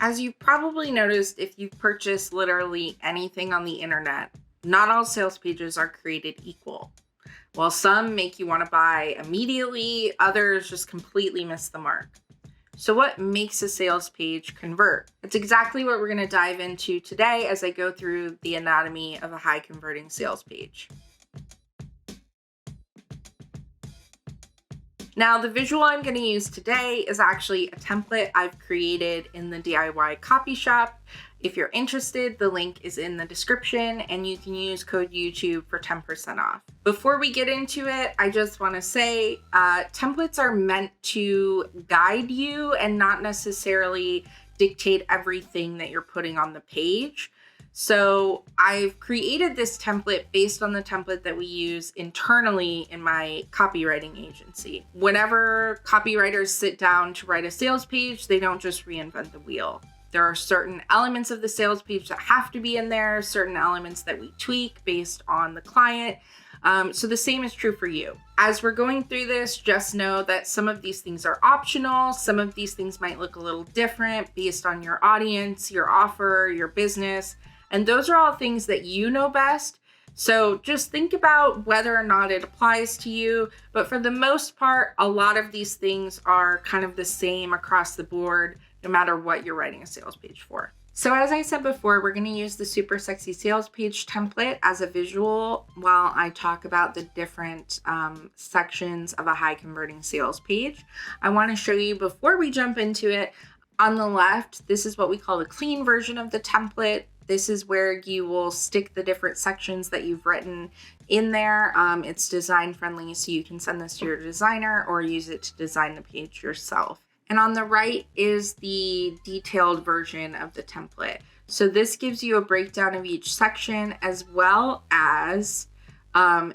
As you've probably noticed, if you've purchased literally anything on the internet, not all sales pages are created equal. While some make you want to buy immediately, others just completely miss the mark. So what makes a sales page convert? It's exactly what we're going to dive into today as I go through the anatomy of a high converting sales page. Now, the visual I'm going to use today is actually a template I've created in the DIY copy shop. If you're interested, the link is in the description and you can use code YouTube for 10% off. Before we get into it, I just want to say templates are meant to guide you and not necessarily dictate everything that you're putting on the page. So I've created this template based on the template that we use internally in my copywriting agency. Whenever copywriters sit down to write a sales page, they don't just reinvent the wheel. There are certain elements of the sales page that have to be in there, certain elements that we tweak based on the client. So the same is true for you. As we're going through this, just know that some of these things are optional. Some of these things might look a little different based on your audience, your offer, your business. And those are all things that you know best. So just think about whether or not it applies to you. But for the most part, a lot of these things are kind of the same across the board, no matter what you're writing a sales page for. So as I said before, we're going to use the Super Sexy Sales Page template as a visual while I talk about the different sections of a high converting sales page. I want to show you before we jump into it. On the left, this is what we call the clean version of the template. This is where you will stick the different sections that you've written in there. It's design friendly, so you can send this to your designer or use it to design the page yourself. And on the right is the detailed version of the template. So this gives you a breakdown of each section as well as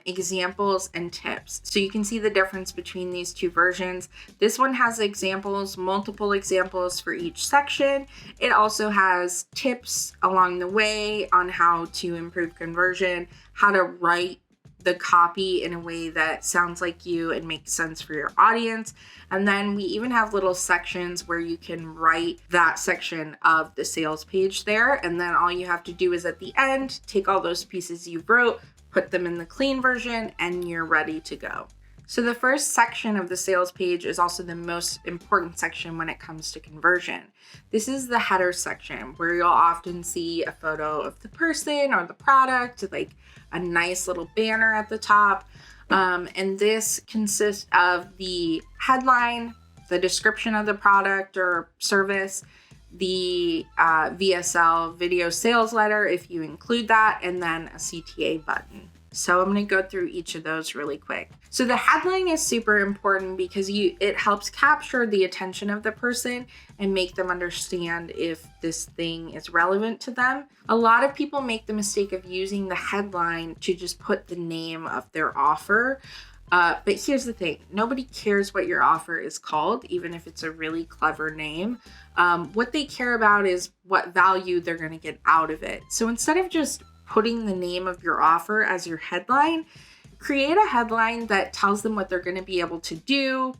examples and tips. So you can see the difference between these two versions. This one has examples, multiple examples for each section. It also has tips along the way on how to improve conversion, how to write the copy in a way that sounds like you and makes sense for your audience. And then we even have little sections where you can write that section of the sales page there. And then all you have to do is at the end, take all those pieces you wrote, put them in the clean version, and you're ready to go. So the first section of the sales page is also the most important section when it comes to conversion. This is the header section where you'll often see a photo of the person or the product, like a nice little banner at the top. And this consists of the headline, the description of the product or service, the VSL video sales letter, if you include that, and then a CTA button. So I'm going to go through each of those really quick. So the headline is super important because it helps capture the attention of the person and make them understand if this thing is relevant to them. A lot of people make the mistake of using the headline to just put the name of their offer. But here's the thing, nobody cares what your offer is called, even if it's a really clever name. What they care about is what value they're going to get out of it. So instead of just putting the name of your offer as your headline, create a headline that tells them what they're going to be able to do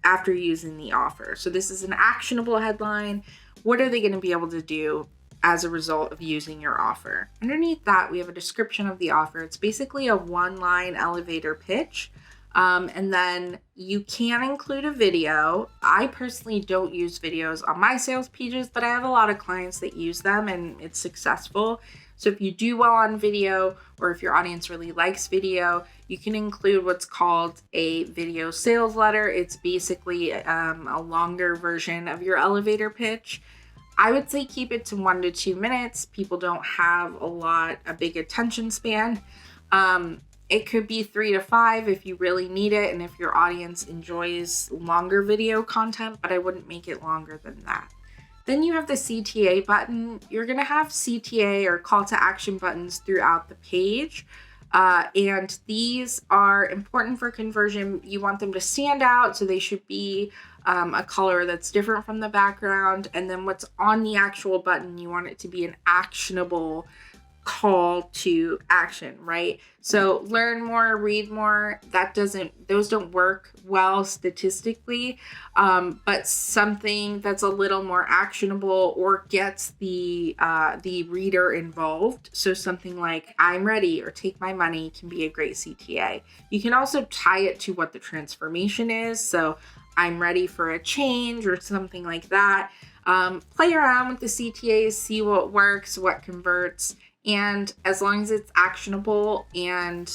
after using the offer. So this is an actionable headline. What are they going to be able to do as a result of using your offer? Underneath that, we have a description of the offer. It's basically a one-line elevator pitch. And then you can include a video. I personally don't use videos on my sales pages, but I have a lot of clients that use them and it's successful. So if you do well on video, or if your audience really likes video, you can include what's called a video sales letter. It's basically a longer version of your elevator pitch. I would say keep it to 1 to 2 minutes. People don't have a big attention span. It could be 3 to 5 if you really need it and if your audience enjoys longer video content, but I wouldn't make it longer than that. Then you have the CTA button. You're going to have CTA or call to action buttons throughout the page. And these are important for conversion. You want them to stand out, so they should be a color that's different from the background. And then what's on the actual button, you want it to be an actionable call to action, right? So learn more, read more, those don't work well statistically, but something that's a little more actionable or gets the reader involved. So something like I'm ready or take my money can be a great CTA. You can also tie it to what the transformation is. So I'm ready for a change or something like that. Play around with the CTAs, see what works, what converts. And as long as it's actionable and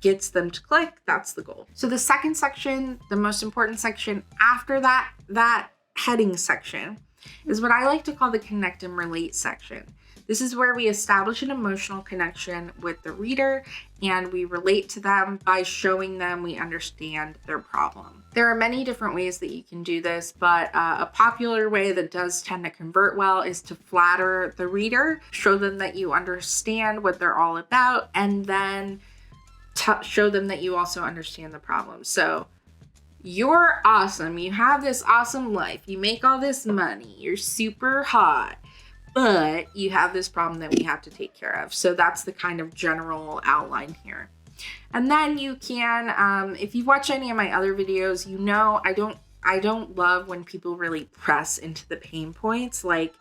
gets them to click, that's the goal. So the second section, the most important section after that heading section, is what I like to call the connect and relate section. This is where we establish an emotional connection with the reader and we relate to them by showing them we understand their problem. There are many different ways that you can do this, but a popular way that does tend to convert well is to flatter the reader, show them that you understand what they're all about, and then show them that you also understand the problem. So, you're awesome. You have this awesome life. You make all this money. You're super hot. But you have this problem that we have to take care of. So that's the kind of general outline here. And then you can, if you watch any of my other videos, you know I don't love when people really press into the pain points. Like,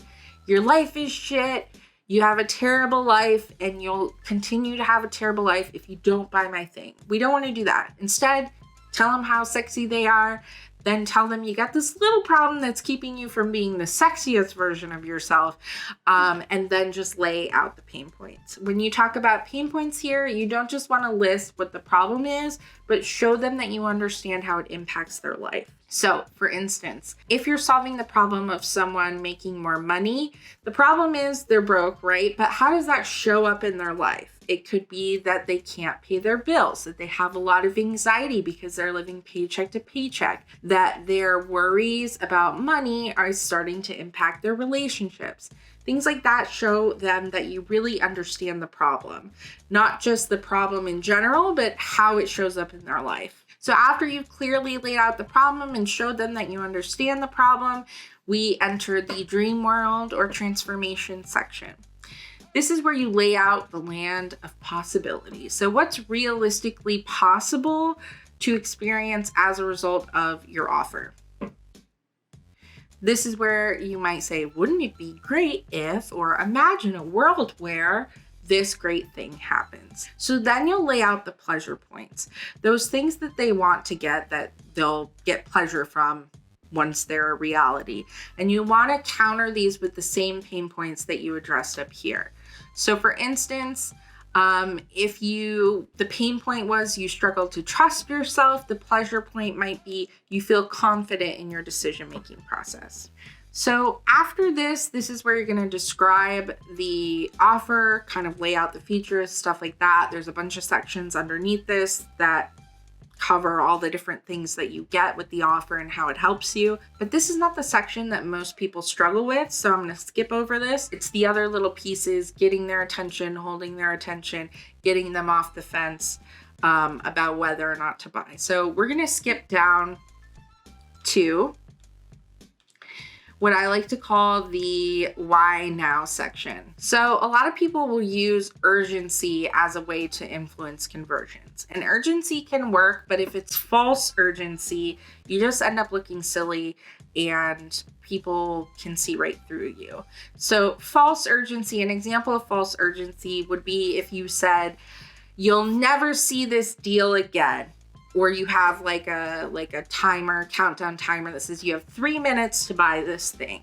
your life is shit. You have a terrible life and you'll continue to have a terrible life if you don't buy my thing. We don't want to do that. Instead, tell them how sexy they are. Then tell them you got this little problem that's keeping you from being the sexiest version of yourself. And then just lay out the pain points. When you talk about pain points here, you don't just want to list what the problem is, but show them that you understand how it impacts their life. So, for instance, if you're solving the problem of someone making more money, the problem is they're broke, right? But how does that show up in their life? It could be that they can't pay their bills, that they have a lot of anxiety because they're living paycheck to paycheck, that their worries about money are starting to impact their relationships. Things like that show them that you really understand the problem, not just the problem in general, but how it shows up in their life. So after you've clearly laid out the problem and showed them that you understand the problem, we enter the dream world or transformation section. This is where you lay out the land of possibilities. So what's realistically possible to experience as a result of your offer? This is where you might say, wouldn't it be great if, or imagine a world where this great thing happens. So then you'll lay out the pleasure points, those things that they want to get that they'll get pleasure from once they're a reality. And you want to counter these with the same pain points that you addressed up here. So for instance, if the pain point was you struggle to trust yourself, the pleasure point might be you feel confident in your decision-making process. So after this is where you're going to describe the offer, kind of lay out the features, stuff like that. There's a bunch of sections underneath this that cover all the different things that you get with the offer and how it helps you. But this is not the section that most people struggle with, so I'm going to skip over this. It's the other little pieces, getting their attention, holding their attention, getting them off the fence about whether or not to buy. So we're going to skip down to what I like to call the why now section. So a lot of people will use urgency as a way to influence conversions. And urgency can work, but if it's false urgency, you just end up looking silly and people can see right through you. So false urgency, an example of false urgency would be if you said, you'll never see this deal again. Or you have like a countdown timer that says you have 3 minutes to buy this thing.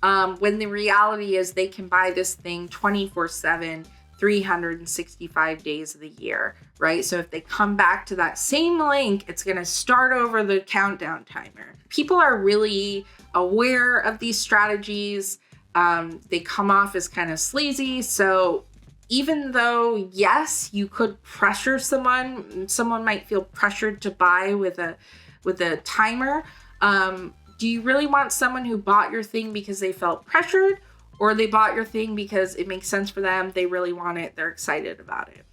When the reality is they can buy this thing 24/7, 365 days of the year, right? So if they come back to that same link, it's going to start over the countdown timer. People are really aware of these strategies. They come off as kind of sleazy. So even though, yes, you could pressure someone might feel pressured to buy with a timer. Do you really want someone who bought your thing because they felt pressured, or they bought your thing because it makes sense for them, they really want it, they're excited about it?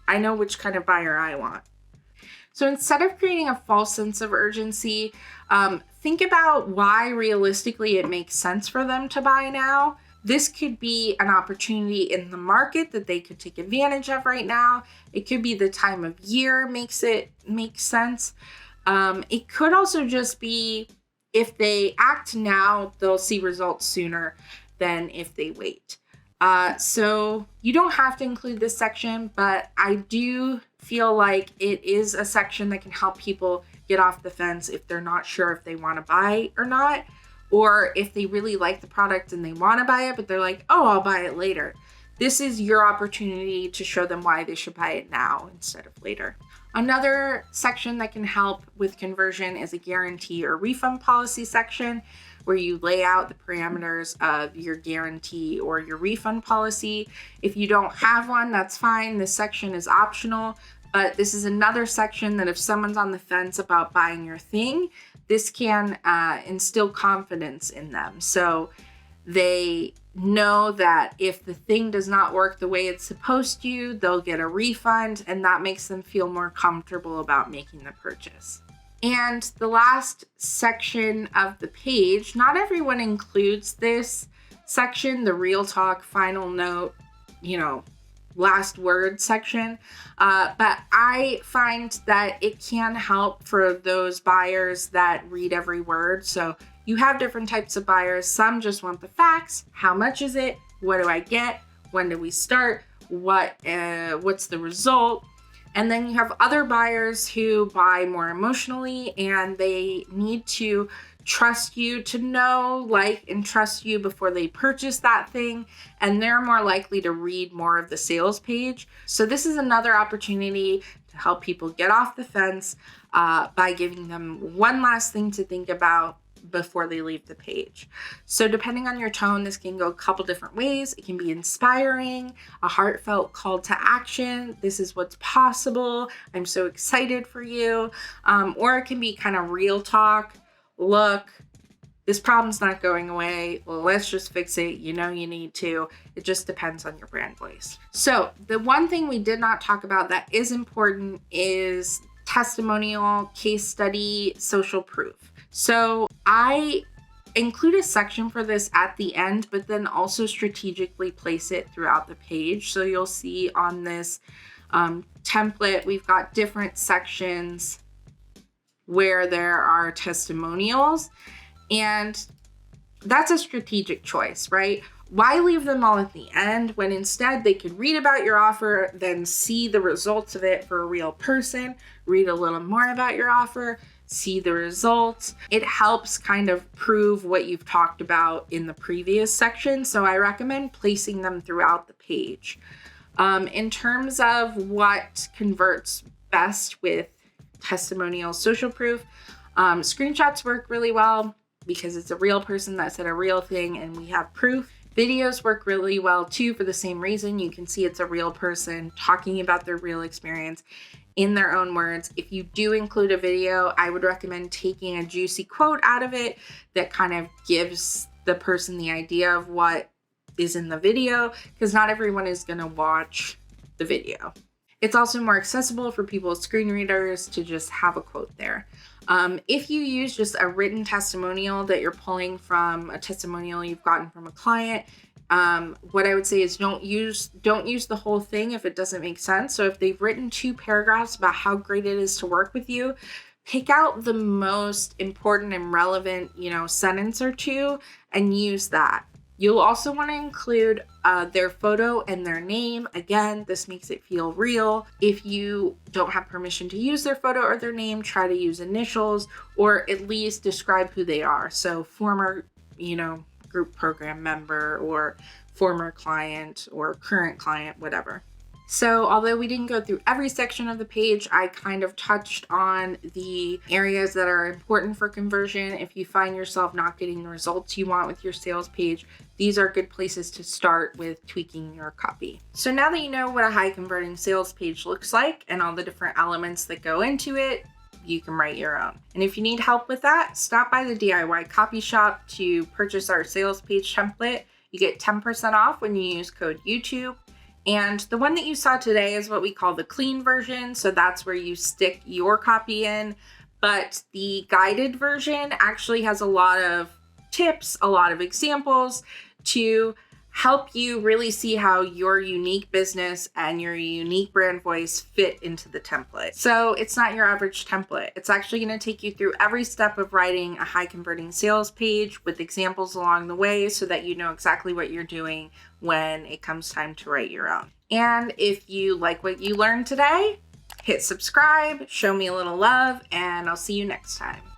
I know which kind of buyer I want. So instead of creating a false sense of urgency, think about why realistically it makes sense for them to buy now. This could be an opportunity in the market that they could take advantage of right now. It could be the time of year makes sense. It could also just be if they act now, they'll see results sooner than if they wait. So you don't have to include this section, but I do feel like it is a section that can help people get off the fence if they're not sure if they want to buy or not, or if they really like the product and they want to buy it, but they're like, oh, I'll buy it later. This is your opportunity to show them why they should buy it now instead of later. Another section that can help with conversion is a guarantee or refund policy section, where you lay out the parameters of your guarantee or your refund policy. If you don't have one, that's fine. This section is optional, but this is another section that if someone's on the fence about buying your thing, this can instill confidence in them. So they know that if the thing does not work the way it's supposed to, they'll get a refund, and that makes them feel more comfortable about making the purchase. And the last section of the page, not everyone includes this section, the real talk, final note, last word section. But I find that it can help for those buyers that read every word. So you have different types of buyers. Some just want the facts. How much is it? What do I get? When do we start? What's the result? And then you have other buyers who buy more emotionally, and they need to trust you, to know, like, and trust you before they purchase that thing. And they're more likely to read more of the sales page. So this is another opportunity to help people get off the fence by giving them one last thing to think about before they leave the page. So depending on your tone, this can go a couple different ways. It can be inspiring, a heartfelt call to action. This is what's possible. I'm so excited for you. Or it can be kind of real talk. Look, this problem's not going away. Well, let's just fix it. You need to. It just depends on your brand voice. So the one thing we did not talk about that is important is testimonial, case study, social proof. So I include a section for this at the end, but then also strategically place it throughout the page. So you'll see on this template, we've got different sections where there are testimonials, and that's a strategic choice, right? Why leave them all at the end when instead they could read about your offer, then see the results of it for a real person, read a little more about your offer, see the results. It helps kind of prove what you've talked about in the previous section. So I recommend placing them throughout the page. In terms of what converts best with testimonial social proof, screenshots work really well because it's a real person that said a real thing and we have proof. Videos work really well too for the same reason. You can see it's a real person talking about their real experience in their own words. If you do include a video, I would recommend taking a juicy quote out of it that kind of gives the person the idea of what is in the video, because not everyone is going to watch the video. It's also more accessible for people with screen readers to just have a quote there. If you use just a written testimonial that you're pulling from a testimonial you've gotten from a client, what I would say is don't use the whole thing if it doesn't make sense. So if they've written 2 paragraphs about how great it is to work with you, pick out the most important and relevant, sentence or 2 and use that. You'll also want to include their photo and their name. Again, this makes it feel real. If you don't have permission to use their photo or their name, try to use initials or at least describe who they are. So former, group program member or former client or current client, whatever. So although we didn't go through every section of the page, I kind of touched on the areas that are important for conversion. If you find yourself not getting the results you want with your sales page, these are good places to start with tweaking your copy. So now that you know what a high converting sales page looks like and all the different elements that go into it, you can write your own. And if you need help with that, stop by the DIY Copy Shop to purchase our sales page template. You get 10% off when you use code YouTube. And the one that you saw today is what we call the clean version. So that's where you stick your copy in. But the guided version actually has a lot of tips, a lot of examples to help you really see how your unique business and your unique brand voice fit into the template. So it's not your average template. It's actually going to take you through every step of writing a high converting sales page with examples along the way so that you know exactly what you're doing when it comes time to write your own. And if you like what you learned today, hit subscribe, show me a little love, and I'll see you next time.